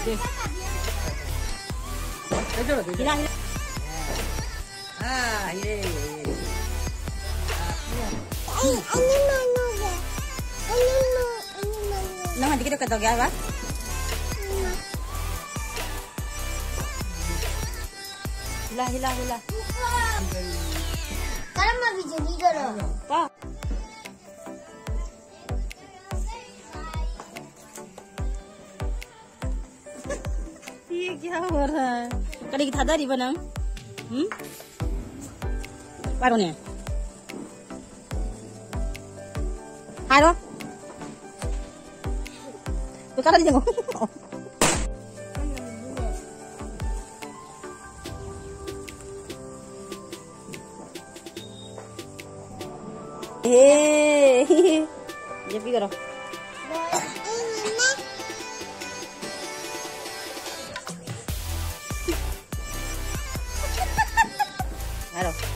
Hilang. Ye. Nang dikit ka to ba? Hila. Sekarang mau video ni dulu. Pak. ये क्या हो रहा है? कड़ी की थादा रिबन हम? पारो ने? हारो? तो करा दी देखो. ये भी करो. Claro.